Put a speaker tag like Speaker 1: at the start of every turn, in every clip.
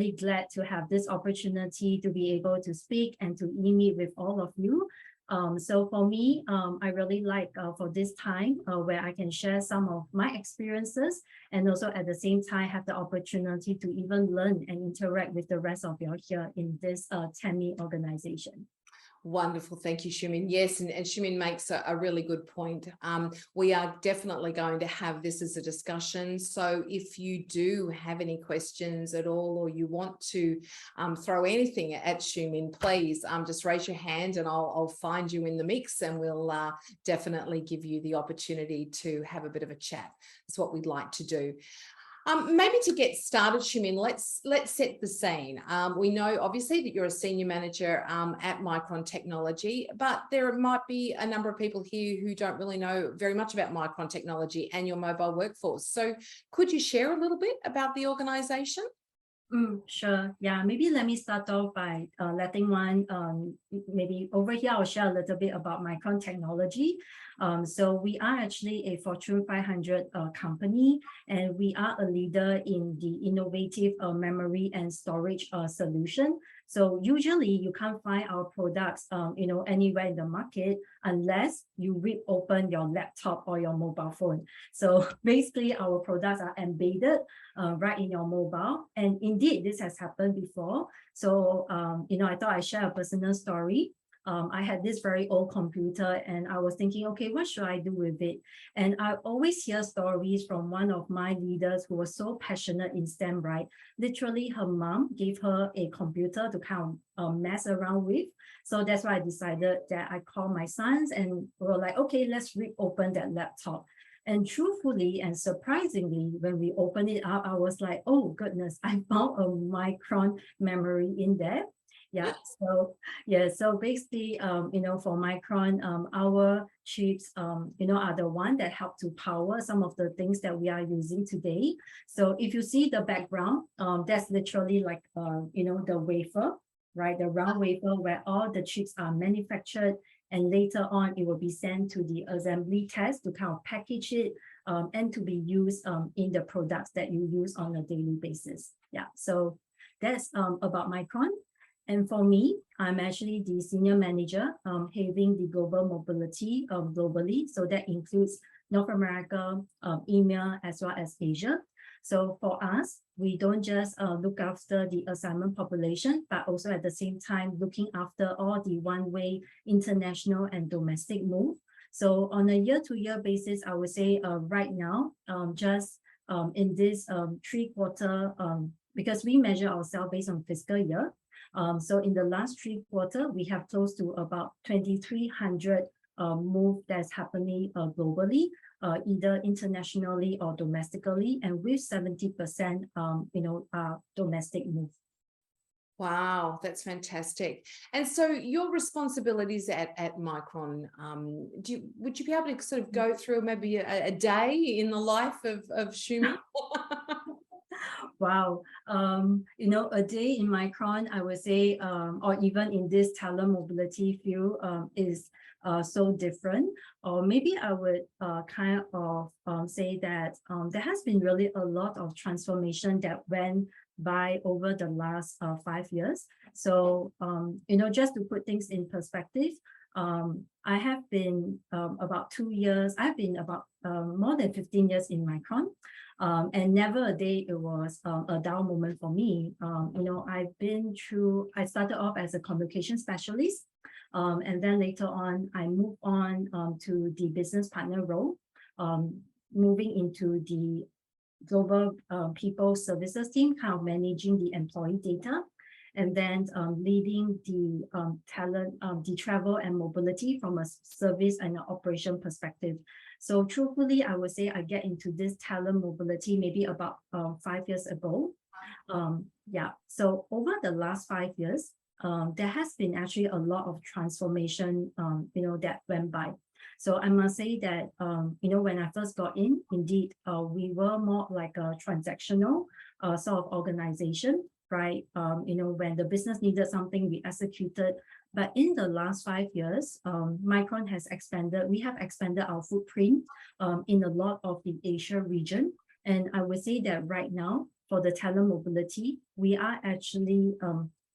Speaker 1: really glad to have this opportunity to be able to speak and to meet with all of you. So for me, I really like for this time where I can share some of my experiences and also at the same time have the opportunity to even learn and interact with the rest of you here in this TEMi organization.
Speaker 2: Wonderful. Thank you, Shumin. Yes, and Shumin makes a really good point. We are definitely going to have this as a discussion. So if you do have any questions at all, or you want to throw anything at Shumin, please just raise your hand and I'll find you in the mix, and we'll definitely give you the opportunity to have a bit of a chat. That's what we'd like to do. Maybe to get started, Shumin, let's set the scene. We know obviously that you're a senior manager at Micron Technology, but there might be a number of people here who don't really know very much about Micron Technology and your mobile workforce. So could you share a little bit about the organization?
Speaker 1: Sure. Yeah, maybe let me start off by letting maybe over here, I'll share a little bit about Micron Technology. So we are actually a Fortune 500 company, and we are a leader in the innovative memory and storage solution. So usually you can't find our products, anywhere in the market unless you rip open your laptop or your mobile phone. So basically our products are embedded right in your mobile. And indeed, this has happened before. So, I thought I'd share a personal story. I had this very old computer and I was thinking, okay, what should I do with it? And I always hear stories from one of my leaders who was so passionate in STEM, right? Literally, her mom gave her a computer to kind of mess around with. So that's why I decided that I called my sons and we were like, okay, let's rip open that laptop. And truthfully and surprisingly, when we opened it up, I was like, oh goodness, I found a Micron memory in there. Yeah, so basically, for Micron, our chips, are the one that help to power some of the things that we are using today. So if you see the background, that's literally like, the wafer, right? The round wafer where all the chips are manufactured, and later on it will be sent to the assembly test to kind of package it and to be used in the products that you use on a daily basis. Yeah, so that's about Micron. And for me, I'm actually the senior manager having the global mobility globally. So that includes North America, EMEA, as well as Asia. So for us, we don't just look after the assignment population, but also at the same time, looking after all the one-way international and domestic move. So on a year-to-year basis, I would say right now, in this 3-quarter, because we measure ourselves based on fiscal year. So in the last 3 quarters, we have close to about 2,300 move that's happening globally, either internationally or domestically, and with 70%, domestic move.
Speaker 2: Wow, that's fantastic. And so your responsibilities at Micron, would you be able to sort of go through maybe a day in the life of Shumin?
Speaker 1: Wow, a day in Micron, I would say, or even in this talent mobility field, is so different. Or maybe I would kind of say that there has been really a lot of transformation that went by over the last 5 years. So, just to put things in perspective, I have been about 2 years, I've been about more than 15 years in Micron. And never a day it was a down moment for me. I started off as a communication specialist. And then later on, I moved on to the business partner role, moving into the global people services team, kind of managing the employee data, and then leading the talent, the travel and mobility from a service and an operation perspective. So truthfully, I would say I get into this talent mobility maybe about 5 years ago. So over the last 5 years, there has been actually a lot of transformation, that went by. So I must say that, when I first got in, indeed, we were more like a transactional sort of organization, right? When the business needed something, we executed. But in the last 5 years, Micron has expanded. We have expanded our footprint in a lot of the Asia region. And I would say that right now, for the talent mobility, we are actually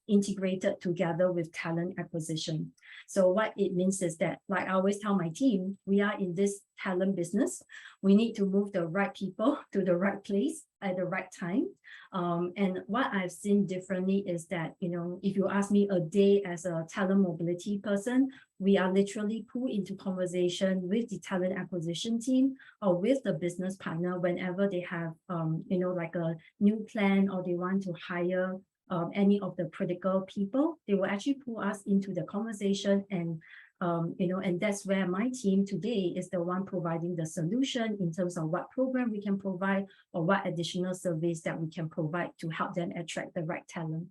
Speaker 1: integrated together with talent acquisition. So what it means is that, like I always tell my team, we are in this talent business. We need to move the right people to the right place at the right time. And what I've seen differently is that, if you ask me a day as a talent mobility person, we are literally pulled into conversation with the talent acquisition team or with the business partner whenever they have, like a new plan or they want to hire any of the critical people. They will actually pull us into the conversation, and and that's where my team today is the one providing the solution in terms of what program we can provide or what additional service that we can provide to help them attract the right talent.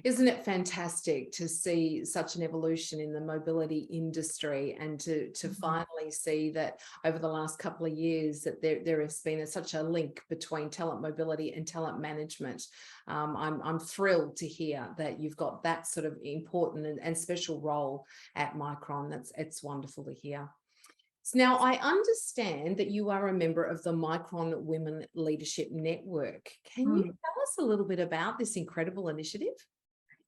Speaker 2: Isn't it fantastic to see such an evolution in the mobility industry, and to finally see that over the last couple of years that there has been such a link between talent mobility and talent management. I'm thrilled to hear that you've got that sort of important and special role at Micron. It's wonderful to hear. Now, I understand that you are a member of the Micron Women Leadership Network. Can you tell us a little bit about this incredible initiative?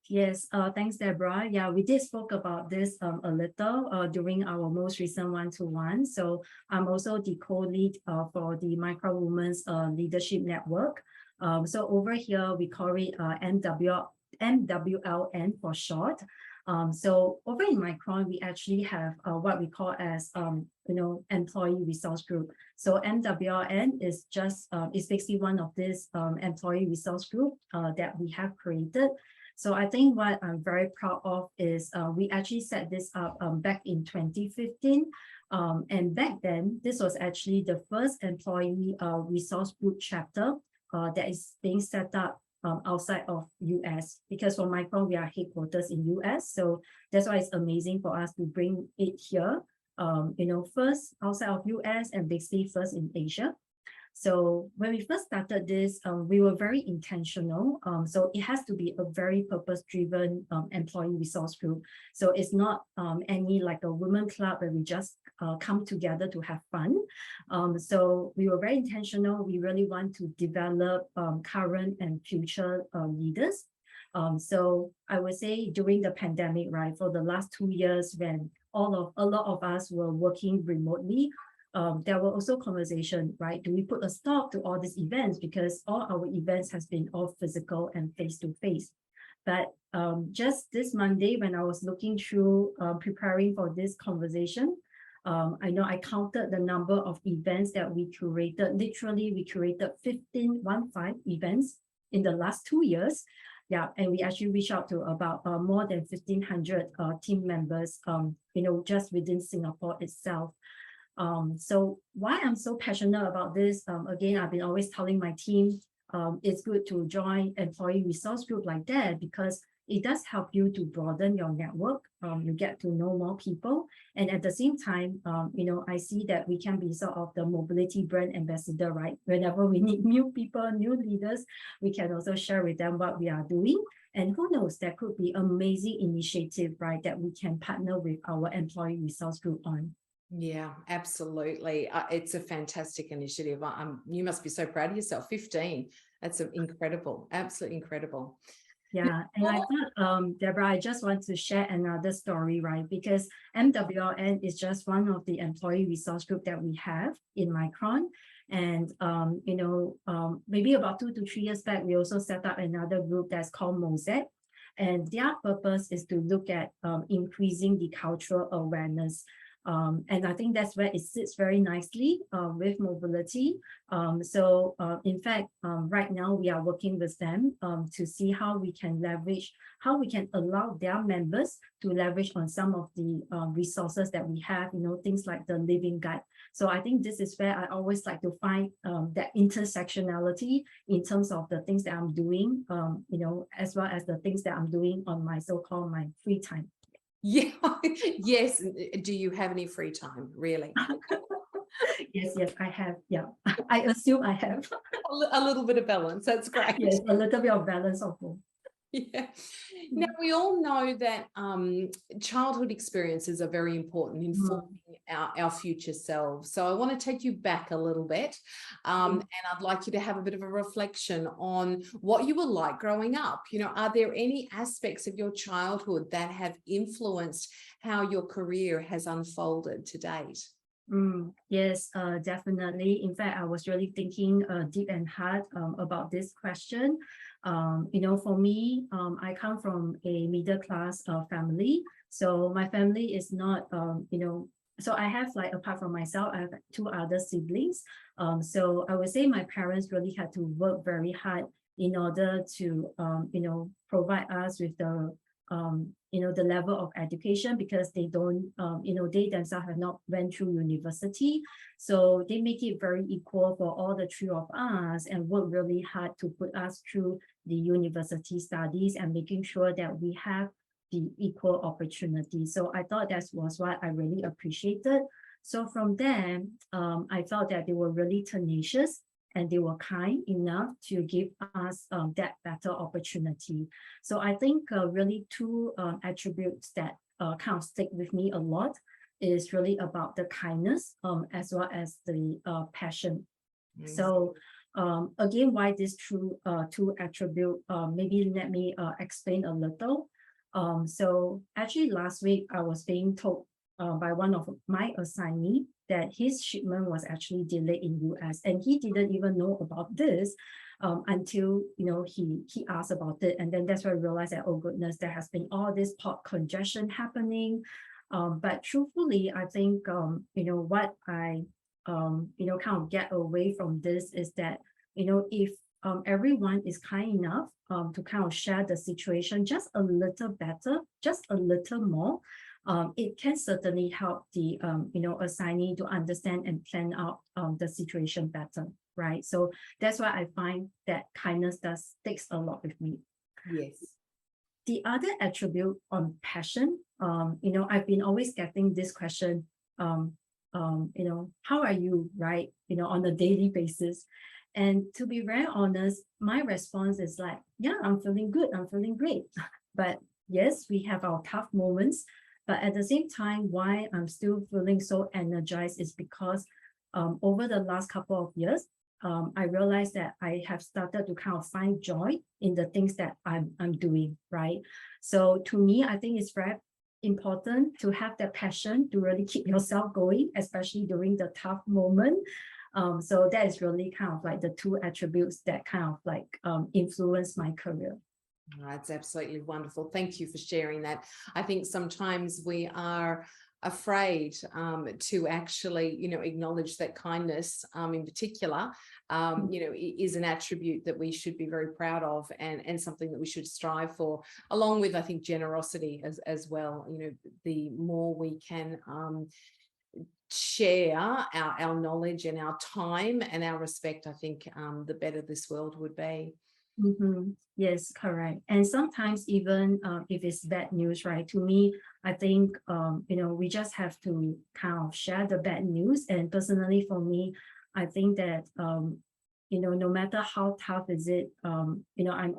Speaker 1: Yes, thanks, Deborah. Yeah, we did spoke about this a little during our most recent one-to-one. So I'm also the co-lead for the Micron Women's Leadership Network. So over here, we call it MWLN for short. So over in Micron, we actually have what we call as employee resource group. So MWLN is is basically one of this employee resource group that we have created. So I think what I'm very proud of is we actually set this up back in 2015. And back then, this was actually the first employee resource group chapter that is being set up outside of US, because for Micron, we are headquarters in US. So that's why it's amazing for us to bring it here, first outside of US and basically first in Asia. So when we first started this, we were very intentional. So it has to be a very purpose-driven employee resource group. So it's not any like a women club where we just come together to have fun. So we were very intentional. We really want to develop current and future leaders. So I would say during the pandemic, right, for the last 2 years, when a lot of us were working remotely, there were also conversation, right? Do we put a stop to all these events? Because all our events has been all physical and face-to-face. But just this Monday, when I was looking through preparing for this conversation, I know I counted the number of events that we curated. Literally, we curated 15 events in the last 2 years. Yeah, and we actually reached out to about more than 1,500 team members, just within Singapore itself. So why I'm so passionate about this, again, I've been always telling my team, it's good to join employee resource group like that, because it does help you to broaden your network. You get to know more people. And at the same time, I see that we can be sort of the mobility brand ambassador, right? Whenever we need new people, new leaders, we can also share with them what we are doing. And who knows, there could be amazing initiative, right, that we can partner with our employee resource group on.
Speaker 2: Yeah, absolutely. It's a fantastic initiative. You must be so proud of yourself. 15. That's incredible. Absolutely incredible.
Speaker 1: Yeah, and I thought, Deborah, I just want to share another story, right? Because MWLN is just one of the employee resource group that we have in Micron. And, maybe about 2 to 3 years back, we also set up another group that's called Mosaic. And their purpose is to look at increasing the cultural awareness. And I think that's where it sits very nicely with mobility. In fact, right now we are working with them to see how we can allow their members to leverage on some of the resources that we have, things like the living guide. So I think this is where I always like to find that intersectionality in terms of the things that I'm doing, as well as the things that I'm doing on my so-called my free time.
Speaker 2: Yeah, yes. Do you have any free time, really?
Speaker 1: Yes, I have. Yeah, I assume I have.
Speaker 2: A little bit of balance. That's great.
Speaker 1: Yes, a little bit of balance of both.
Speaker 2: Yeah. Now, we all know that childhood experiences are very important in
Speaker 1: Mm,
Speaker 2: forming our future selves. So I want to take you back a little bit, and I'd like you to have a bit of a reflection on what you were like growing up. Are there any aspects of your childhood that have influenced how your career has unfolded to date?
Speaker 1: yes, definitely. In fact, I was really thinking deep and hard about this question. For me, I come from a middle class family. So my family is not, so I have like, apart from myself, I have two other siblings. So I would say my parents really had to work very hard in order to, provide us with the level of education, because they don't, they themselves have not went through university. So they make it very equal for all the three of us and work really hard to put us through the university studies and making sure that we have the equal opportunity. So I thought that was what I really appreciated. So from there, I felt that they were really tenacious and they were kind enough to give us that better opportunity. So I think really two attributes that kind of stick with me a lot is really about the kindness as well as the passion. So again, why these two attributes? Maybe let me explain a little. So actually last week I was being told by one of my assignee that his shipment was actually delayed in US, and he didn't even know about this until he asked about it, and then that's why I realized that, oh goodness, there has been all this port congestion happening. But truthfully, I think what I kind of get away from this is that if everyone is kind enough to kind of share the situation just a little better, just a little more, it can certainly help the assignee to understand and plan out the situation better, right? So that's why I find that kindness does takes a lot with me.
Speaker 2: Yes.
Speaker 1: The other attribute on passion, I've been always getting this question, how are you, right? On a daily basis. And to be very honest, my response is like, yeah, I'm feeling good. I'm feeling great. But yes, we have our tough moments. But at the same time, why I'm still feeling so energized is because over the last couple of years, I realized that I have started to kind of find joy in the things that I'm doing, right? So to me, I think it's very important to have that passion to really keep yourself going, especially during the tough moment. So that is really kind of like the two attributes that kind of like influence my career.
Speaker 2: That's absolutely wonderful. Thank you for sharing that. I think sometimes we are afraid to actually, acknowledge that kindness in particular, is an attribute that we should be very proud of, and something that we should strive for, along with, I think, generosity as well. The more we can share our knowledge and our time and our respect, I think the better this world would be.
Speaker 1: Yes, correct. And sometimes even if it's bad news, right? To me, I think we just have to kind of share the bad news. And personally, for me, I think that no matter how tough is it, I'm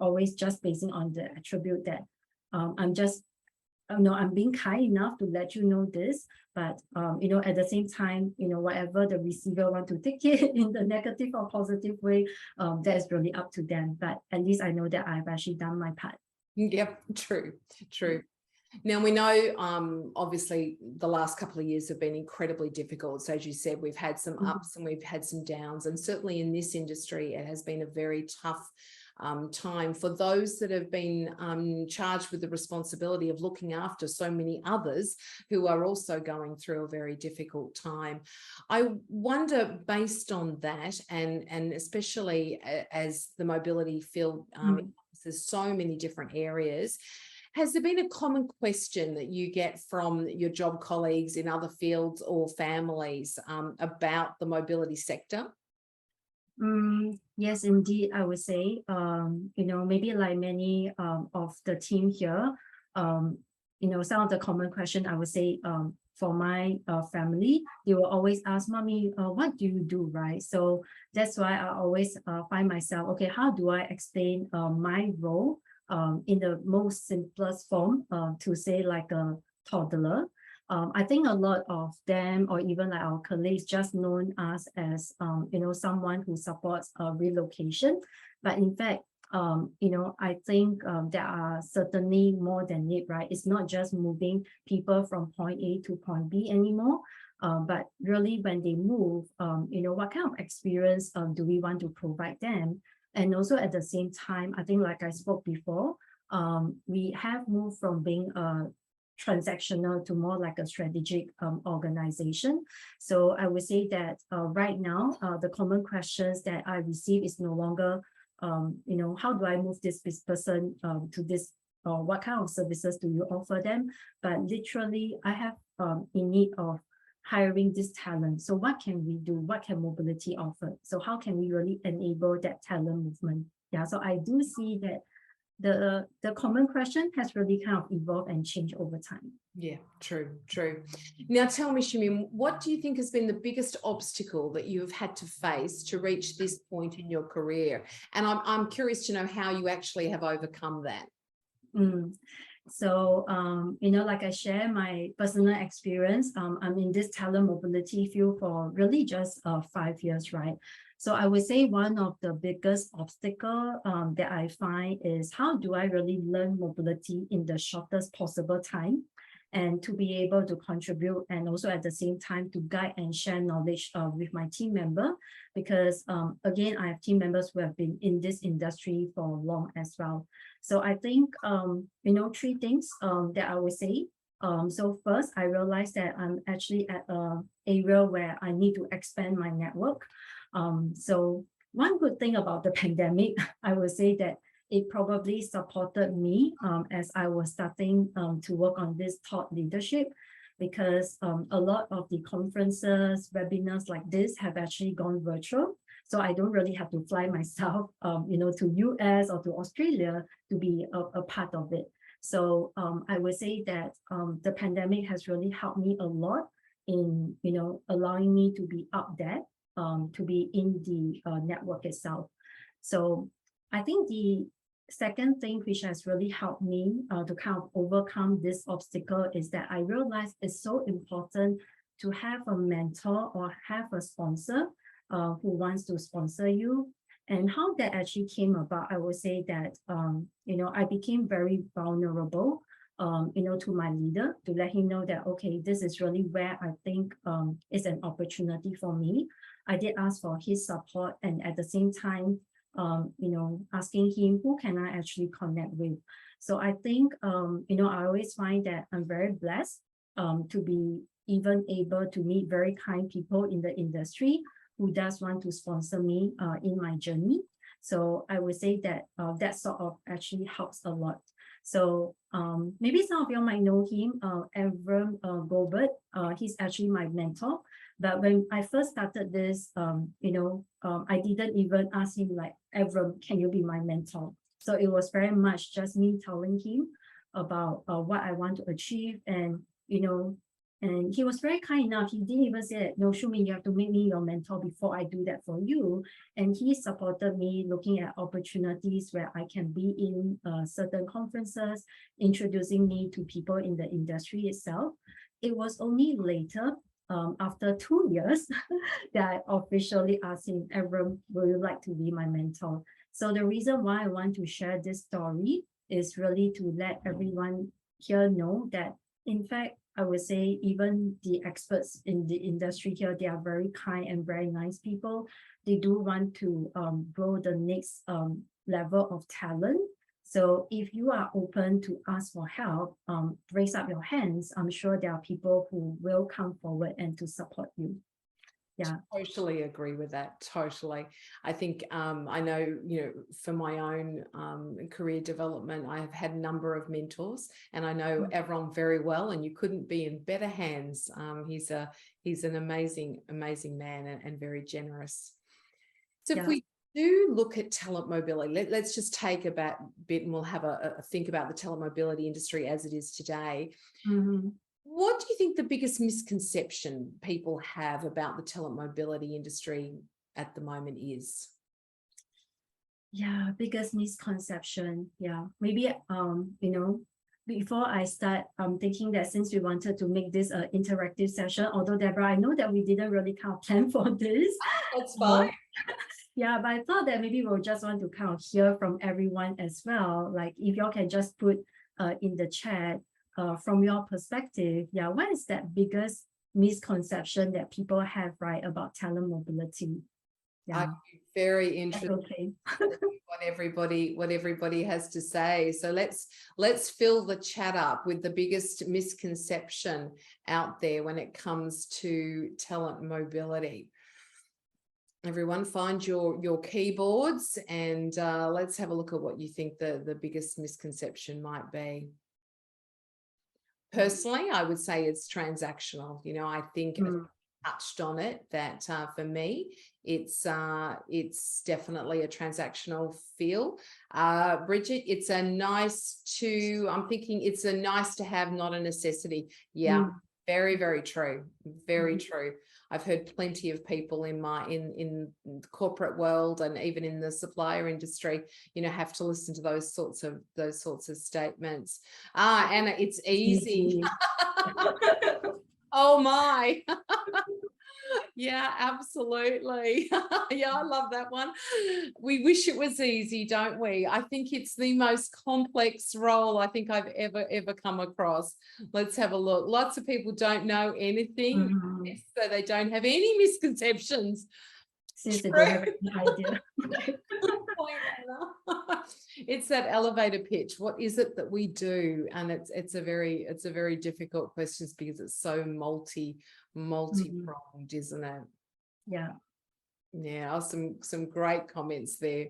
Speaker 1: always just basing on the attribute that I'm being kind enough to let you know this, but at the same time, whatever the receiver want to take it in the negative or positive way, that is really up to them. But at least I know that I've actually done my part.
Speaker 2: Yep, true. Now, we know, obviously, the last couple of years have been incredibly difficult. So as you said, we've had some ups and we've had some downs. And certainly in this industry, it has been a very tough time for those that have been charged with the responsibility of looking after so many others who are also going through a very difficult time. I wonder, based on that, and especially as the mobility field, there's so many different areas, has there been a common question that you get from your job colleagues in other fields or families about the mobility sector?
Speaker 1: Yes, indeed, I would say, maybe like many of the team here, some of the common question I would say for my family, they will always ask, Mommy, what do you do, right? So that's why I always find myself, okay, how do I explain my role in the most simplest form, to say like a toddler. I think a lot of them, or even like our colleagues, just known us as someone who supports relocation. But in fact, I think there are certainly more than it, right? It's not just moving people from point A to point B anymore, but really when they move, what kind of experience do we want to provide them? And also at the same time, I think like I spoke before, we have moved from being a transactional to more like a strategic organization. So I would say that right now, the common questions that I receive is no longer, how do I move this person to this, or what kind of services do you offer them? But literally, I have in need of hiring this talent. So what can we do? What can mobility offer? So how can we really enable that talent movement? Yeah, so I do see that the common question has really kind of evolved and changed over time.
Speaker 2: Yeah, true. Now tell me, Shumin, what do you think has been the biggest obstacle that you have had to face to reach this point in your career? And I'm curious to know how you actually have overcome that.
Speaker 1: So, like I share my personal experience, I'm in this talent mobility field for really just 5 years, right? So I would say one of the biggest obstacle that I find is how do I really learn mobility in the shortest possible time, and to be able to contribute, and also at the same time to guide and share knowledge with my team member, because again, I have team members who have been in this industry for long as well. So I think, 3 things that I would say. So first, I realized that I'm actually at an area where I need to expand my network. So one good thing about the pandemic, I would say that it probably supported me as I was starting to work on this thought leadership, because a lot of the conferences, webinars like this have actually gone virtual. So I don't really have to fly myself, to US or to Australia to be a part of it. So I would say that the pandemic has really helped me a lot in, allowing me to be out there, to be in the network itself. So I think the second thing which has really helped me to kind of overcome this obstacle is that I realized it's so important to have a mentor or have a sponsor who wants to sponsor you. And how that actually came about, I would say that, I became very vulnerable, to my leader, to let him know that, okay, this is really where I think is an opportunity for me. I did ask for his support, and at the same time, asking him who can I actually connect with. So I think, I always find that I'm very blessed to be even able to meet very kind people in the industry who does want to sponsor me in my journey. So I would say that that sort of actually helps a lot. So maybe some of you might know him, Avram Gobert. He's actually my mentor. But when I first started this, I didn't even ask him like, Avram, can you be my mentor? So it was very much just me telling him about what I want to achieve, and and he was very kind enough. He didn't even say, no, Shumin, you have to make me your mentor before I do that for you. And he supported me looking at opportunities where I can be in certain conferences, introducing me to people in the industry itself. It was only later, after 2 years, that I officially asked him, Avram, would you like to be my mentor? So the reason why I want to share this story is really to let everyone here know that, in fact, I would say even the experts in the industry here, they are very kind and very nice people. They do want to grow the next level of talent. So if you are open to ask for help, raise up your hands. I'm sure there are people who will come forward and to support you. Yeah,
Speaker 2: Totally agree with that. Totally. I think I know, for my own career development, I have had a number of mentors, and I know Avron very well, and you couldn't be in better hands. He's an amazing man, and very generous. So if we do look at talent mobility, let's just take a bit and we'll have a think about the talent mobility industry as it is today. What do you think the biggest misconception people have about the talent mobility industry at the moment is?
Speaker 1: Yeah, biggest misconception. Yeah, maybe before I start, I'm thinking that since we wanted to make this an interactive session, although Deborah, I know that we didn't really kind of plan for this.
Speaker 2: That's fine.
Speaker 1: Yeah, but I thought that maybe we'll just want to kind of hear from everyone as well. Like if y'all can just put in the chat from your perspective, yeah, what is that biggest misconception that people have, right, about talent mobility? Yeah,
Speaker 2: I'm very
Speaker 1: that's
Speaker 2: interested
Speaker 1: okay.
Speaker 2: what everybody has to say. So let's fill the chat up with the biggest misconception out there when it comes to talent mobility. Everyone find your keyboards and let's have a look at what you think the biggest misconception might be. Personally, I would say it's transactional. You know, I think touched on it that for me, it's definitely a transactional feel. Bridget, it's a nice to, I'm thinking it's a nice to have, not a necessity. Yeah, very, very true. Very true. I've heard plenty of people in the corporate world and even in the supplier industry, you know, have to listen to those sorts of statements. Anna, it's easy. Oh my. Yeah, absolutely. Yeah, I love that one. We wish it was easy, don't we? I think it's the most complex role I think I've ever come across. Let's have a look. Lots of people don't know anything, so they don't have any misconceptions.
Speaker 1: Since they don't have any idea.
Speaker 2: Good point, Anna. It's that elevator pitch. What is it that we do? And it's a very difficult question because it's so multi-pronged, isn't it?
Speaker 1: Yeah.
Speaker 2: Yeah, some great comments there.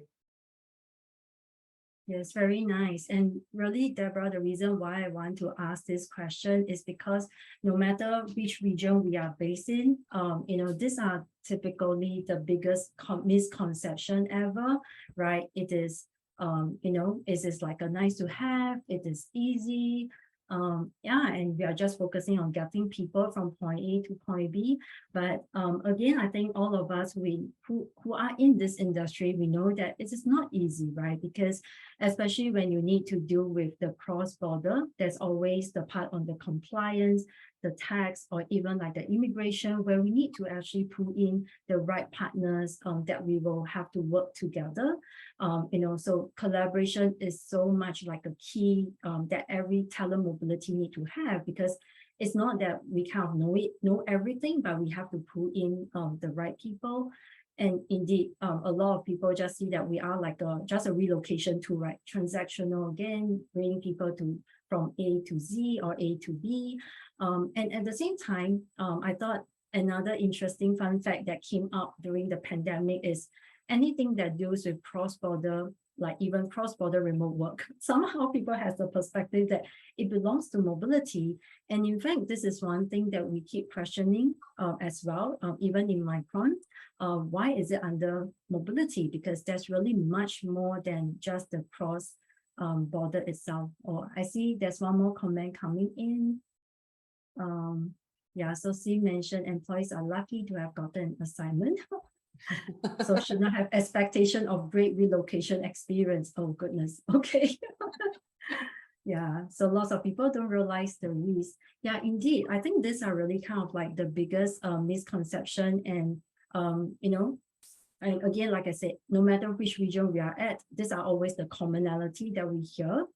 Speaker 1: Yes, very nice. And really, Deborah, the reason why I want to ask this question is because no matter which region we are based in, these are typically the biggest misconception ever, right? It is, it is like a nice to have, it is easy. And we are just focusing on getting people from point A to point B. But again, I think all of us who are in this industry, we know that it is not easy, right? Because especially when you need to deal with the cross-border, there's always the part on the compliance, the tax, or even like the immigration, where we need to actually pull in the right partners that we will have to work together. So collaboration is so much like a key that every talent mobility need to have, because it's not that we kind of know everything, but we have to pull in the right people. And indeed, a lot of people just see that we are like just a relocation tool, right? Transactional, again, bringing people from A to Z or A to B. And at the same time, I thought another interesting fun fact that came up during the pandemic is anything that deals with cross-border, like even cross-border remote work. Somehow people have the perspective that it belongs to mobility. And in fact, this is one thing that we keep questioning as well, even in Micron. Why is it under mobility? Because there's really much more than just the cross border itself. Or I see there's one more comment coming in. Yeah, so C mentioned employees are lucky to have gotten an assignment. So should not have expectation of great relocation experience. Oh goodness. Okay. Yeah, so lots of people don't realize the risk. Yeah, indeed. I think these are really kind of like the biggest misconception. And and again, like I said, no matter which region we are at, these are always the commonality that we hear.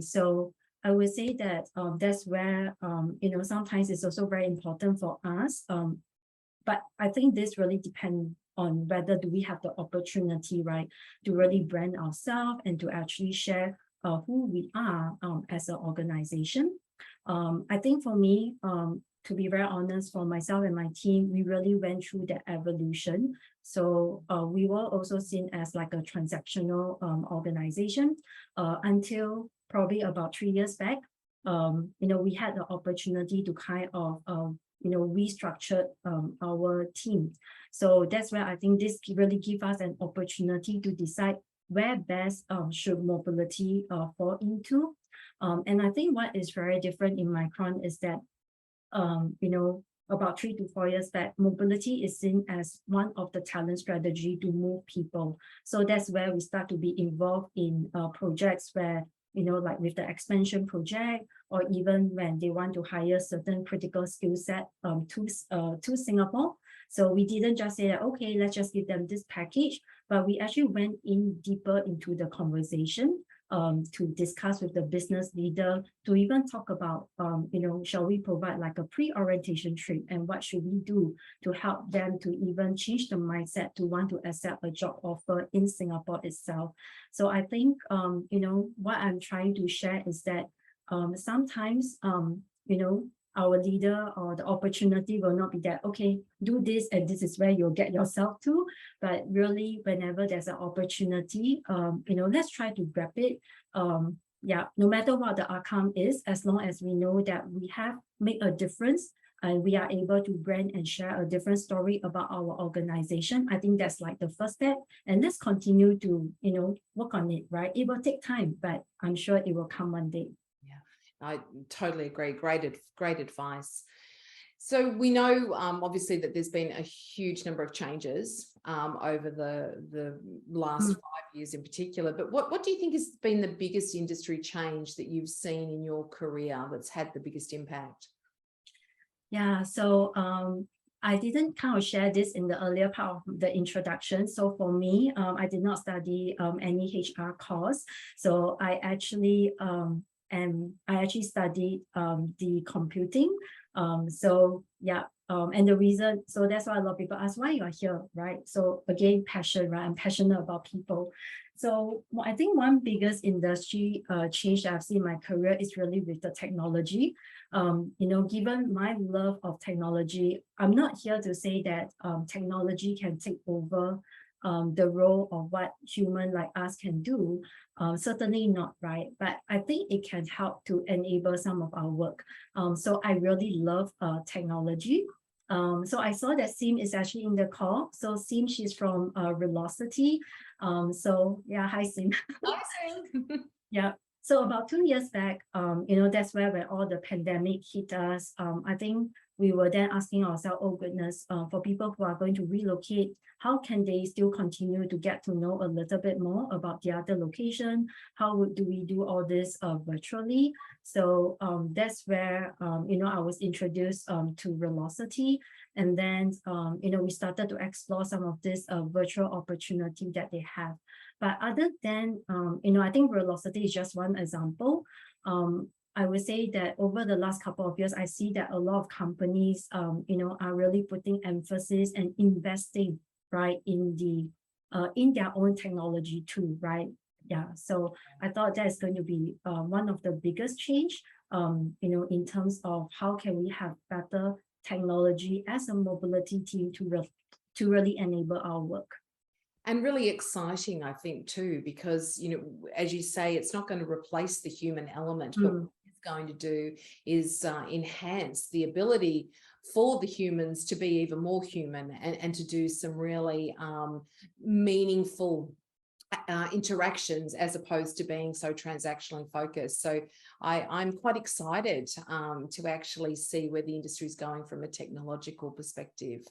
Speaker 1: So I would say that that's where sometimes it's also very important for us. But I think this really depends on whether do we have the opportunity, right, to really brand ourselves and to actually share who we are as an organization. I think for me, to be very honest, for myself and my team, we really went through that evolution. So we were also seen as like a transactional organization until probably about 3 years back. We had the opportunity to kind of restructured our team. So that's where I think this really gives us an opportunity to decide where best should mobility fall into. And I think what is very different in Micron is that, about 3 to 4 years back, mobility is seen as one of the talent strategy to move people. So that's where we start to be involved in projects where, like with the expansion project, or even when they want to hire certain critical skill set to Singapore. So we didn't just say that, okay, let's just give them this package, but we actually went in deeper into the conversation to discuss with the business leader, to even talk about, shall we provide like a pre-orientation trip, and what should we do to help them to even change the mindset to want to accept a job offer in Singapore itself. So I think, what I'm trying to share is that sometimes, our leader or the opportunity will not be that, okay, do this and this is where you'll get yourself to, but really whenever there's an opportunity, let's try to grab it. No matter what the outcome is, as long as we know that we have made a difference and we are able to brand and share a different story about our organization, I think that's like the first step. And let's continue to, work on it, right? It will take time, but I'm sure it will come one day.
Speaker 2: I totally agree. Great advice. So we know, obviously, that there's been a huge number of changes over the last 5 years in particular. But what do you think has been the biggest industry change that you've seen in your career that's had the biggest impact?
Speaker 1: Yeah, so I didn't kind of share this in the earlier part of the introduction. So for me, I did not study any HR course. So I actually studied the computing. And the reason, so that's why a lot of people ask why you are here, right? So again, passion, right? I'm passionate about people. So I think one biggest industry change that I've seen in my career is really with the technology. Given my love of technology, I'm not here to say that technology can take over the role of what human like us can do. Certainly not, right? But I think it can help to enable some of our work. So I really love technology. So I saw that Sim is actually in the call. So Sim, she's from Velocity. Hi Sim.
Speaker 2: Hi, Sim.
Speaker 1: Yeah. So about 2 years back, that's where when all the pandemic hit us, I think we were then asking ourselves, oh goodness, for people who are going to relocate, how can they still continue to get to know a little bit more about the other location? How do we do all this virtually? So that's where, I was introduced to Velocity. And then, we started to explore some of this virtual opportunity that they have. But other than, I think Velocity is just one example. I would say that over the last couple of years, I see that a lot of companies, are really putting emphasis and investing, right, in their own technology too, right? Yeah, so I thought that's going to be one of the biggest change, in terms of how can we have better technology as a mobility team to really enable our work.
Speaker 2: And really exciting, I think, too, because, as you say, it's not going to replace the human element, but what it's going to do is enhance the ability for the humans to be even more human and to do some really meaningful interactions, as opposed to being so transactionally focused. So I'm quite excited to actually see where the industry is going from a technological perspective.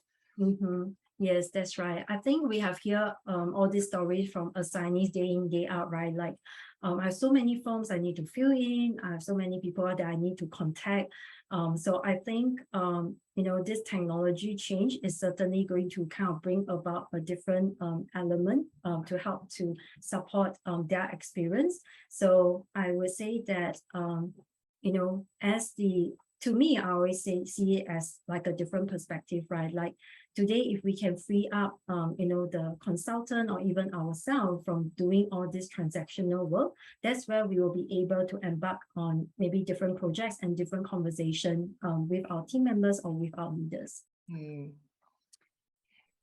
Speaker 1: Yes, that's right. I think we have here all these stories from assignees day in, day out, right? Like I have so many forms I need to fill in. I have so many people that I need to contact. So I think, this technology change is certainly going to kind of bring about a different element to help to support their experience. So I would say that, to me, I always see it as like a different perspective, right? Like today, if we can free up, the consultant or even ourselves from doing all this transactional work, that's where we will be able to embark on maybe different projects and different conversation with our team members or with our leaders.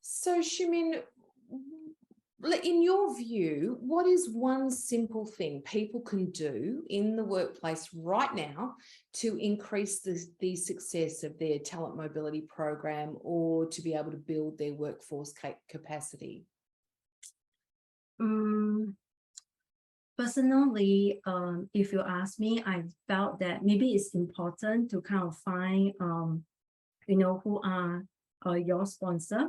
Speaker 2: So Shumin, in your view, what is one simple thing people can do in the workplace right now to increase the success of their talent mobility program, or to be able to build their workforce capacity?
Speaker 1: Personally, if you ask me, I felt that maybe it's important to kind of find who are your sponsor.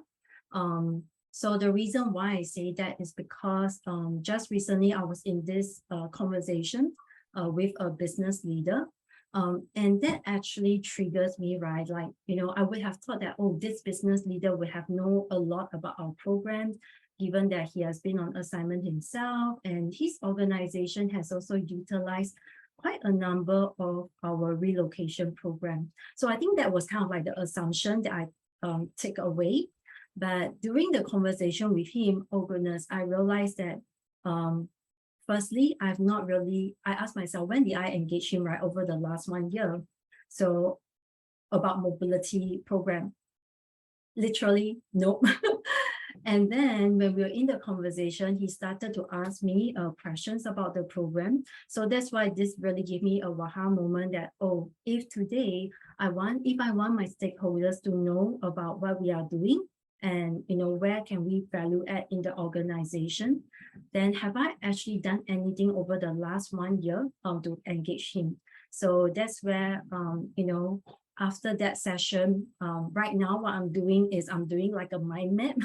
Speaker 1: So the reason why I say that is because just recently I was in this conversation with a business leader. And that actually triggers me, right? Like, I would have thought that, oh, this business leader would have known a lot about our program, given that he has been on assignment himself, and his organization has also utilized quite a number of our relocation program. So I think that was kind of like the assumption that I take away. But during the conversation with him, oh goodness, I realized that firstly, I asked myself, when did I engage him, right, over the last 1 year? So about mobility program, literally, nope. And then when we were in the conversation, he started to ask me questions about the program. So that's why this really gave me a aha moment that, oh, if today if I want my stakeholders to know about what we are doing, and where can we value add in the organization, then have I actually done anything over the last 1 year to engage him? So that's where after that session, right now what I'm doing is I'm doing like a mind map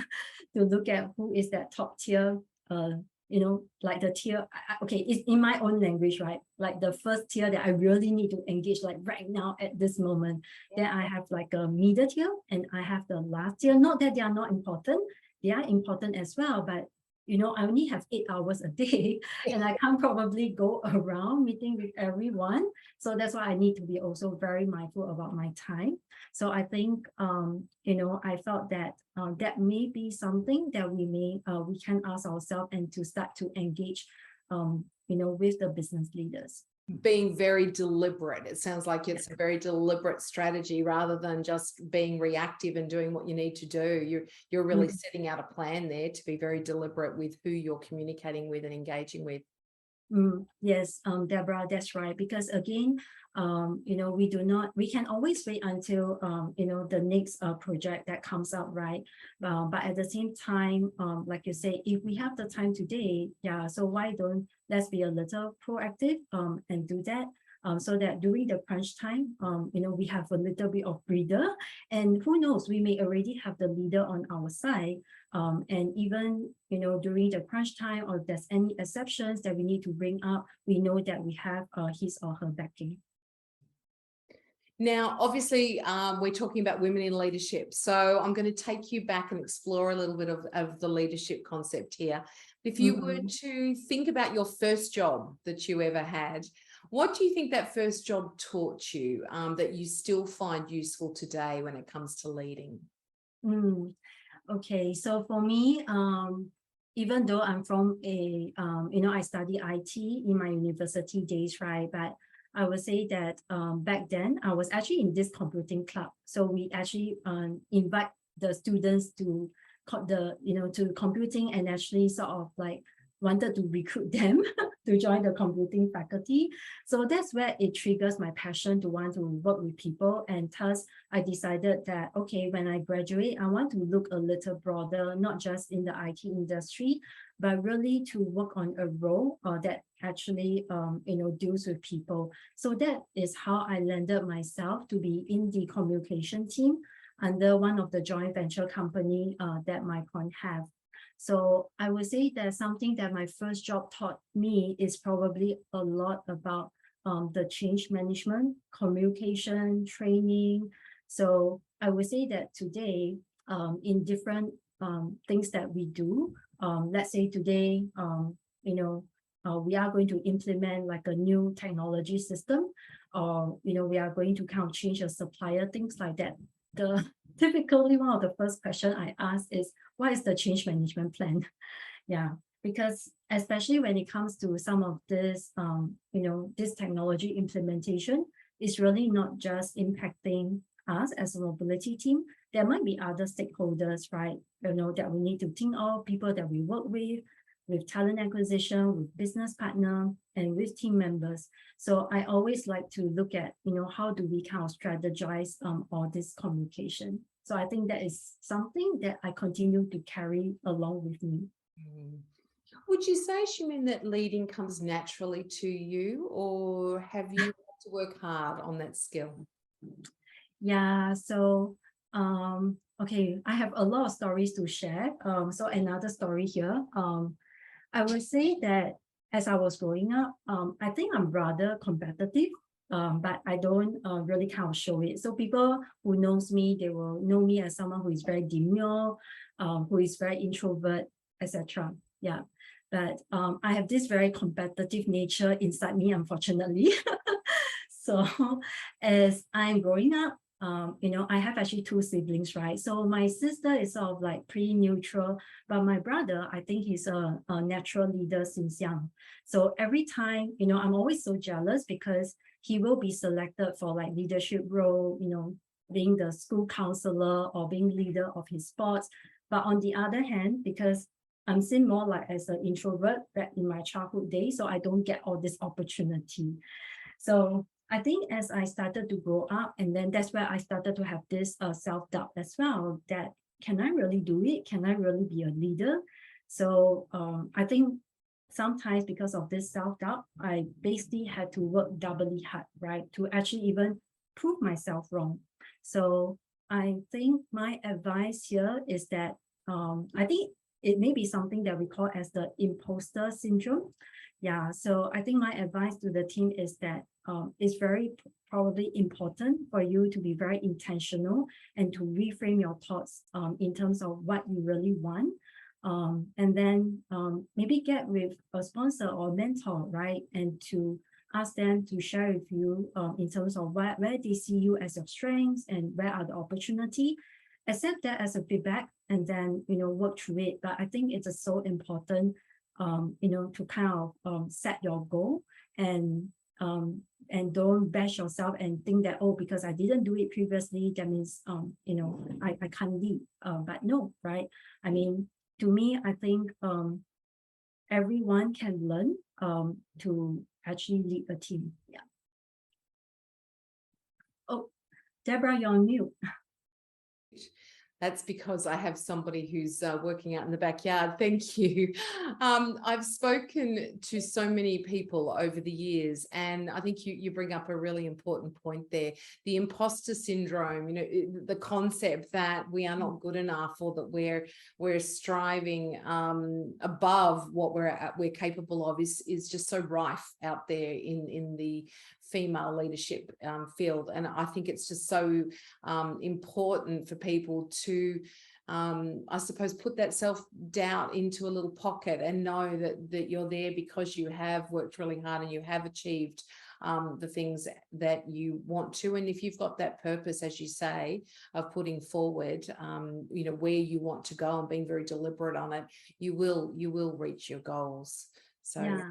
Speaker 1: to look at who is that top tier, like the tier, okay, it's in my own language, right? Like the first tier that I really need to engage like right now at this moment. Then I have like a middle tier and I have the last tier. Not that they are not important, they are important as well, but I only have 8 hours a day and I can't probably go around meeting with everyone. So that's why I need to be also very mindful about my time. So I think, I felt that that may be something that we can ask ourselves and to start to engage, with the business leaders.
Speaker 2: Being very deliberate. It sounds like it's a very deliberate strategy rather than just being reactive and doing what you need to do. You're really setting out a plan there to be very deliberate with who you're communicating with and engaging with.
Speaker 1: Yes, Deborah, that's right. Because again, we can always wait until, the next project that comes up, right? But at the same time, like you say, if we have the time today, yeah, so why don't let's be a little proactive and do that. So that during the crunch time, we have a little bit of breather, and who knows, we may already have the leader on our side. And even, during the crunch time, or if there's any exceptions that we need to bring up, we know that we have his or her backing.
Speaker 2: Now, obviously, we're talking about women in leadership. So I'm going to take you back and explore a little bit of the leadership concept here. If you were to think about your first job that you ever had, what do you think that first job taught you that you still find useful today when it comes to leading?
Speaker 1: Okay, so for me, even though I'm from I study IT in my university days, right? But I would say that back then I was actually in this computing club. So we actually invite the students to to computing, and actually sort of like wanted to recruit them to join the computing faculty. So that's where it triggers my passion to want to work with people. And thus I decided that, okay, when I graduate, I want to look a little broader, not just in the IT industry, but really to work on a role that actually, deals with people. So that is how I landed myself to be in the communication team under one of the joint venture company that Micron have. So I would say that something that my first job taught me is probably a lot about the change management, communication, training. So I would say that today, in different things that we do, let's say today, we are going to implement like a new technology system, or we are going to kind of change a supplier, things like that. Typically one of the first question I ask is, what is the change management plan? Yeah, because especially when it comes to some of this, this technology implementation, is really not just impacting us as a mobility team. There might be other stakeholders, right? That we need to think of, people that we work with talent acquisition, with business partner, and with team members. So I always like to look at, how do we kind of strategize all this communication. So I think that is something that I continue to carry along with me.
Speaker 2: Would you say, Shumin, that leading comes naturally to you, or have you had to work hard on that skill?
Speaker 1: Yeah, so Okay, I have a lot of stories to share. So another story here. I would say that as I was growing up, I think I'm rather competitive, but I don't really kind of show it. So people who knows me, they will know me as someone who is very demure, who is very introvert, etc. Yeah, but I have this very competitive nature inside me, unfortunately. So as I'm growing up, I have actually two siblings, right? So my sister is sort of like pretty neutral, but my brother, I think he's a natural leader since young. So every time, I'm always so jealous because he will be selected for like leadership role, being the school counselor or being leader of his sports. But on the other hand, because I'm seen more like as an introvert back in my childhood days, so I don't get all this opportunity. So I think as I started to grow up, and then that's where I started to have this self-doubt as well, that can I really do it? Can I really be a leader? So I think sometimes because of this self-doubt, I basically had to work doubly hard, right? To actually even prove myself wrong. So I think my advice here is that I think it may be something that we call as the imposter syndrome. Yeah, so I think my advice to the team is that it's very probably important for you to be very intentional and to reframe your thoughts in terms of what you really want. And then maybe get with a sponsor or mentor, right? And to ask them to share with you in terms of where they see you as your strengths and where are the opportunity. Accept that as a feedback and then, work through it. But I think it's so important to kind of set your goal and don't bash yourself and think that, oh, because I didn't do it previously, that means, I can't lead. But no, right? I mean, to me, I think everyone can learn to actually lead a team. Yeah. Oh, Deborah, you're on mute.
Speaker 2: That's because I have somebody who's working out in the backyard. Thank you. I've spoken to so many people over the years, and I think you bring up a really important point there. The imposter syndrome, the concept that we are not good enough or that we're striving above what we're capable of is just so rife out there in the female leadership field. And I think it's just so important for people to I suppose put that self-doubt into a little pocket and know that you're there because you have worked really hard and you have achieved the things that you want to. And if you've got that purpose, as you say, of putting forward where you want to go and being very deliberate on it, you will reach your goals. So
Speaker 1: yeah.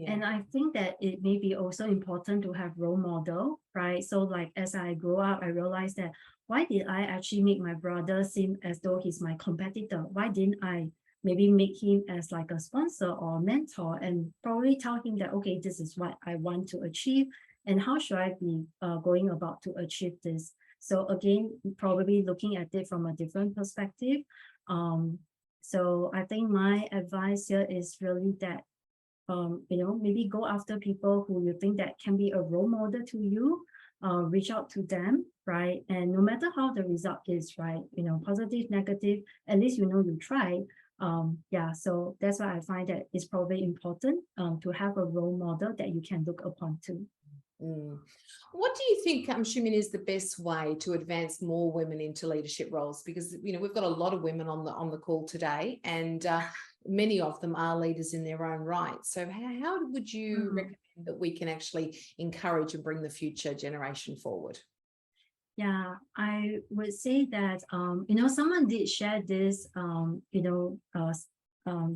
Speaker 1: And I think that it may be also important to have role model, right? So like as I grow up, I realized that why did I actually make my brother seem as though he's my competitor? Why didn't I maybe make him as like a sponsor or mentor and probably tell him that, okay, this is what I want to achieve and how should I be going about to achieve this? So again, probably looking at it from a different perspective. So I think my advice here is really that maybe go after people who you think that can be a role model to you, reach out to them, right? And no matter how the result is, right, positive, negative, at least you tried. Yeah, so that's why I find that it's probably important to have a role model that you can look upon to.
Speaker 2: What do you think, Shumin, is the best way to advance more women into leadership roles? Because we've got a lot of women on the call today, and many of them are leaders in their own right. So how would you recommend that we can actually encourage and bring the future generation forward?
Speaker 1: Yeah, I would say that someone did share this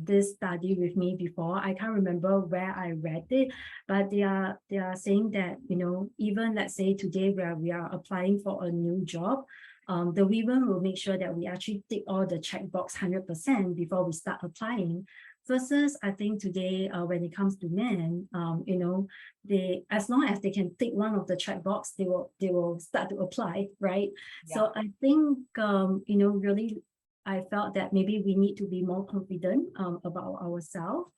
Speaker 1: this study with me before. I can't remember where I read it, but they are saying that even let's say today where we are applying for a new job, the women will make sure that we actually tick all the checkbox 100% before we start applying. Versus, I think today when it comes to men, they, as long as they can tick one of the checkbox, they will start to apply, right? Yeah. So I think really I felt that maybe we need to be more confident about ourselves.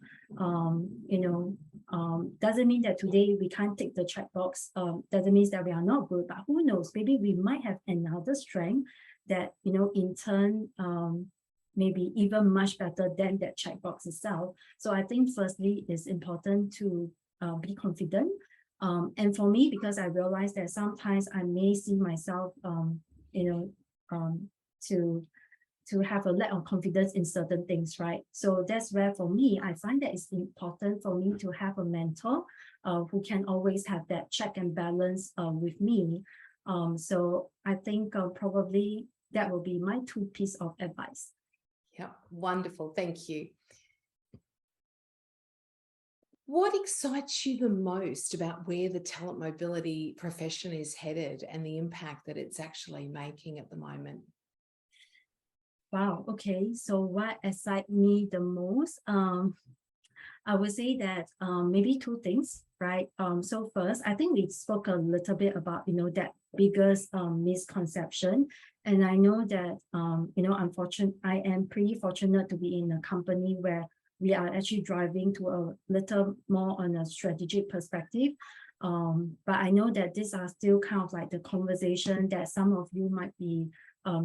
Speaker 1: Doesn't mean that today we can't tick the checkbox. Doesn't mean that we are not good, but who knows? Maybe we might have another strength that, in turn, maybe even much better than that checkbox itself. So I think firstly, it's important to be confident. And for me, because I realize that sometimes I may see myself, to have a lack of confidence in certain things, right? So that's where for me, I find that it's important for me to have a mentor who can always have that check and balance with me. So I think probably that will be my 2 pieces of advice.
Speaker 2: Yeah, wonderful. Thank you. What excites you the most about where the talent mobility profession is headed and the impact that it's actually making at the moment?
Speaker 1: Wow. Okay. So what excites me the most? I would say that maybe 2 things, right? So first, I think we spoke a little bit about, that biggest misconception. And I know that, I am pretty fortunate to be in a company where we are actually driving to a little more on a strategic perspective. But I know that these are still kind of like the conversation that some of you might be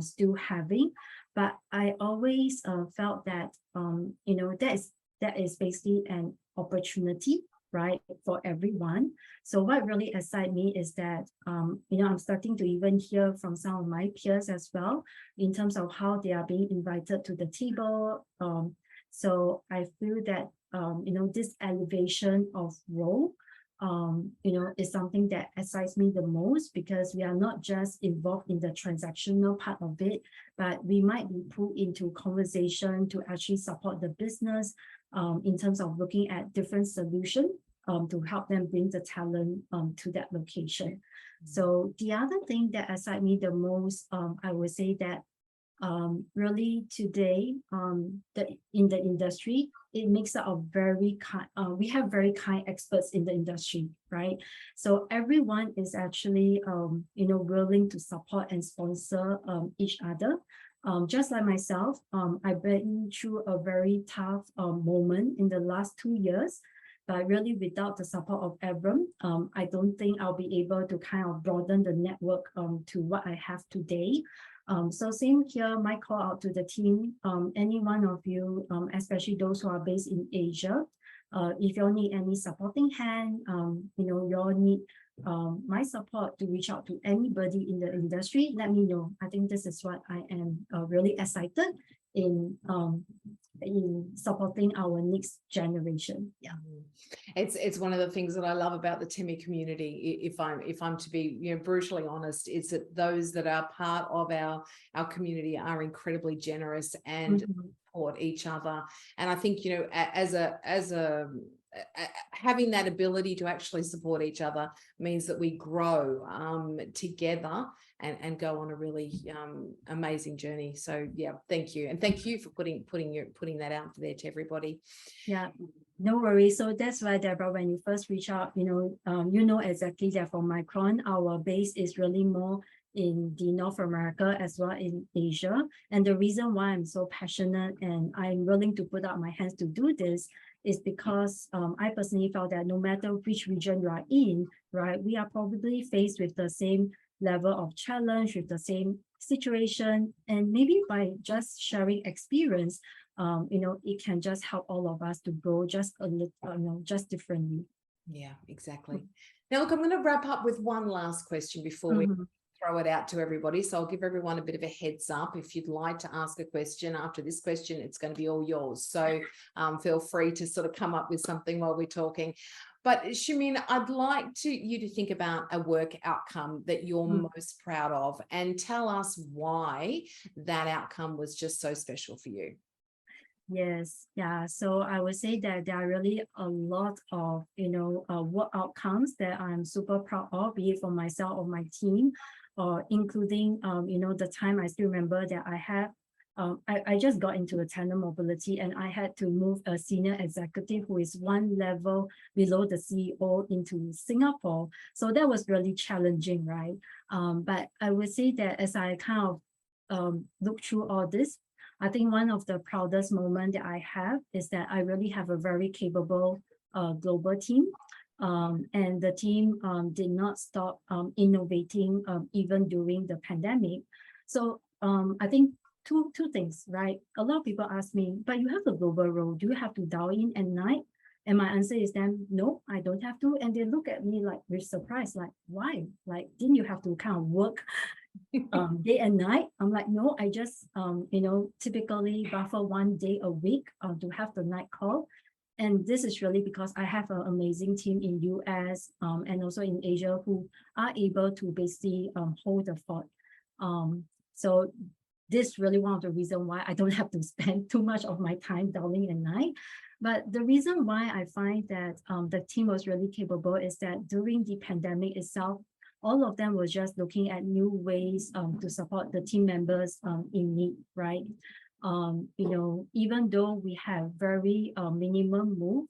Speaker 1: still having. But I always felt that, that is basically an opportunity, right, for everyone. So what really excites me is that, I'm starting to even hear from some of my peers as well in terms of how they are being invited to the table. So I feel that, this elevation of role, is something that excites me the most, because we are not just involved in the transactional part of it, but we might be pulled into conversation to actually support the business in terms of looking at different solutions to help them bring the talent to that location. So the other thing that excites me the most, I would say that really today, in the industry, it makes up a very kind, we have very kind experts in the industry, right? So everyone is actually, willing to support and sponsor each other. Just like myself, I've been through a very tough moment in the last 2 years, but really without the support of everyone, I don't think I'll be able to kind of broaden the network to what I have today. So same here, my call out to the team, any one of you, especially those who are based in Asia, if you all need any supporting hand, you all need my support to reach out to anybody in the industry, let me know. I think this is what I am really excited in supporting our next generation. Yeah.
Speaker 2: It's one of the things that I love about the TEMi community. If I'm to be brutally honest, is that those that are part of our community are incredibly generous and support each other. And I think as a having that ability to actually support each other means that we grow together and go on a really amazing journey. So yeah, thank you, and thank you for putting that out there to everybody.
Speaker 1: Yeah, no worries. So that's why, Deborah, when you first reach out, exactly that for Micron, our base is really more in the North America as well in Asia. And the reason why I'm so passionate and I'm willing to put up my hands to do this is because I personally felt that no matter which region you are in, right, we are probably faced with the same level of challenge, with the same situation. And maybe by just sharing experience, it can just help all of us to grow just a little, just differently.
Speaker 2: Yeah, exactly. Now, look, I'm going to wrap up with one last question before we throw it out to everybody. So I'll give everyone a bit of a heads up. If you'd like to ask a question after this question, it's going to be all yours. So feel free to sort of come up with something while we're talking. But Shumin, I'd like you to think about a work outcome that you're most proud of and tell us why that outcome was just so special for you.
Speaker 1: Yes, yeah. So I would say that there are really a lot of, work outcomes that I'm super proud of, be it for myself or my team, or including, the time I still remember that I had, I just got into the talent mobility and I had to move a senior executive who is one level below the CEO into Singapore. So that was really challenging, right? But I would say that as I kind of look through all this, I think one of the proudest moments that I have is that I really have a very capable global team. And the team did not stop innovating even during the pandemic. So I think two things, right? A lot of people ask me, but you have a global role. Do you have to dial in at night? And my answer is then, no, I don't have to. And they look at me like with surprise, like, why? Like, didn't you have to kind of work day and night? I'm like, no, I just, typically buffer one day a week to have the night call. And this is really because I have an amazing team in US and also in Asia who are able to basically hold the fort. So this is really one of the reasons why I don't have to spend too much of my time dialing at night. But the reason why I find that the team was really capable is that during the pandemic itself, all of them were just looking at new ways to support the team members in need, right? Even though we have very minimum move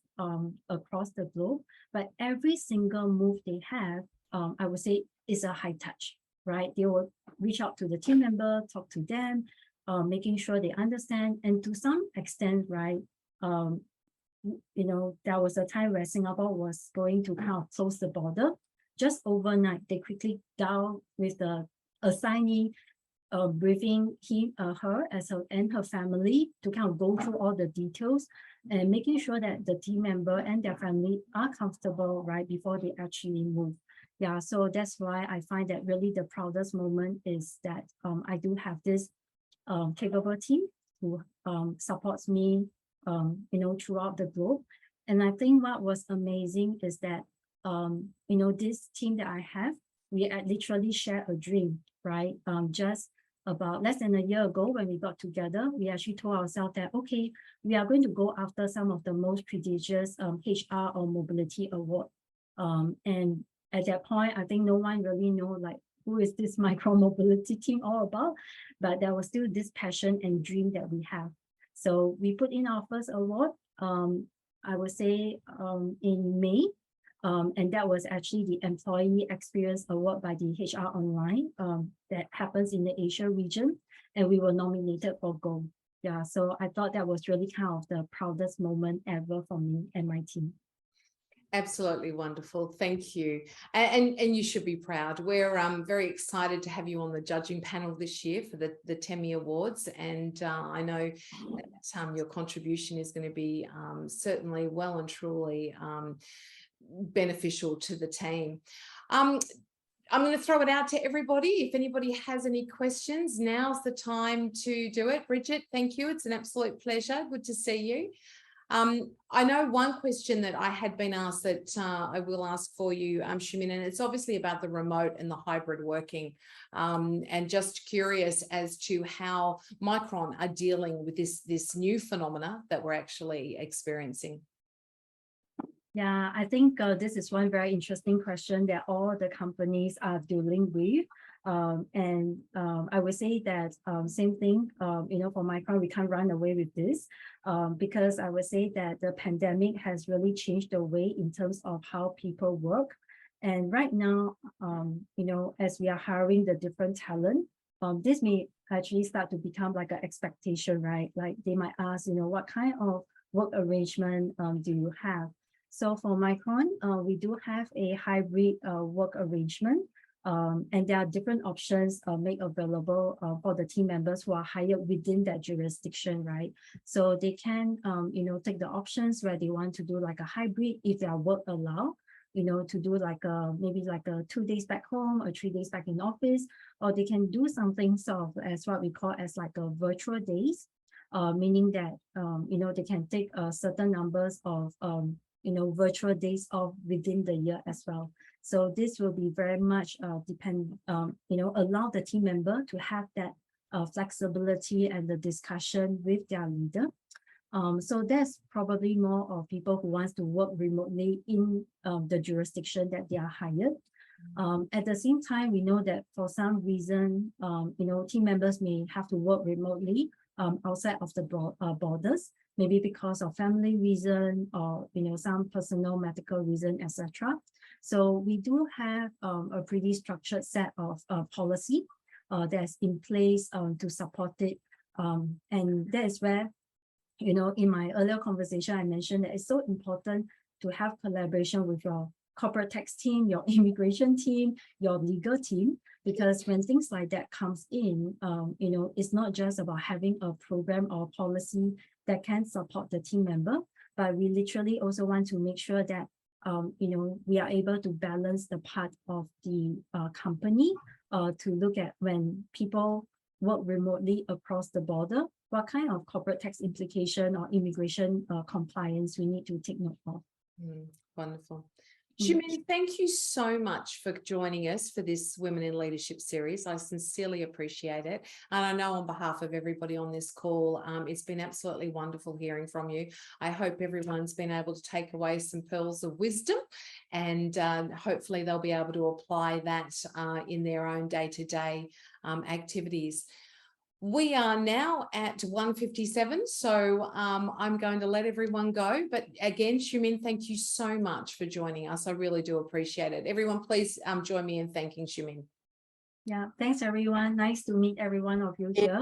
Speaker 1: across the globe, but every single move they have, I would say, is a high touch, right? They will reach out to the team member, talk to them, making sure they understand, and to some extent, right? There was a time where Singapore was going to kind of close the border. Just overnight, they quickly dialed with the assignee, briefing her and her family to kind of go through all the details and making sure that the team member and their family are comfortable right before they actually move. Yeah, so that's why I find that really the proudest moment is that I do have this capable team who supports me, throughout the globe. And I think what was amazing is that, this team that I have, we literally share a dream, right? Just about less than a year ago when we got together, we actually told ourselves that, okay, we are going to go after some of the most prestigious HR or mobility award. And at that point, I think no one really know like who is this micro mobility team all about, but there was still this passion and dream that we have. So we put in our first award, I would say in May, and that was actually the Employee Experience Award by the HR Online that happens in the Asia region, and we were nominated for Gold. Yeah, so I thought that was really kind of the proudest moment ever for me and my team.
Speaker 2: Absolutely wonderful. Thank you. And you should be proud. We're very excited to have you on the judging panel this year for the TEMi Awards. And I know that your contribution is going to be certainly well and truly beneficial to the team. I'm going to throw it out to everybody. If anybody has any questions, now's the time to do it. Bridget, thank you. It's an absolute pleasure. Good to see you. I know one question that I had been asked that I will ask for you, Shumin, and it's obviously about the remote and the hybrid working, and just curious as to how Micron are dealing with this new phenomena that we're actually experiencing.
Speaker 1: Yeah, I think this is one very interesting question that all the companies are dealing with. I would say that same thing, for Micron, we can't run away with this because I would say that the pandemic has really changed the way in terms of how people work. And right now, as we are hiring the different talent, this may actually start to become like an expectation, right? Like they might ask, what kind of work arrangement do you have? So for Micron, we do have a hybrid work arrangement, and there are different options made available for the team members who are hired within that jurisdiction, right? So they can, take the options where they want to do like a hybrid if their work allow, to do like maybe like a 2 days back home or 3 days back in office, or they can do something sort of as what we call as like a virtual days, meaning that, they can take certain numbers of virtual days off within the year as well. So this will be very much allow the team member to have that flexibility and the discussion with their leader. So there's probably more of people who wants to work remotely in the jurisdiction that they are hired. At the same time, we know that for some reason, team members may have to work remotely outside of the borders, maybe because of family reason or some personal medical reason, etc. So we do have a pretty structured set of policy that's in place to support it, and that is where in my earlier conversation I mentioned that it's so important to have collaboration with your corporate tax team, your immigration team, your legal team, because when things like that comes in, it's not just about having a program or policy that can support the team member, but we literally also want to make sure that we are able to balance the part of the company to look at when people work remotely across the border, what kind of corporate tax implication or immigration compliance we need to take note of.
Speaker 2: Wonderful. Shumin, thank you so much for joining us for this Women in Leadership series. I sincerely appreciate it. And I know on behalf of everybody on this call, it's been absolutely wonderful hearing from you. I hope everyone's been able to take away some pearls of wisdom, and hopefully they'll be able to apply that in their own day-to-day activities. We are now at 1:57, so I'm going to let everyone go. But again, Shumin, thank you so much for joining us. I really do appreciate it. Everyone, please join me in thanking Shumin.
Speaker 1: Yeah, thanks everyone. Nice to meet every one of you here.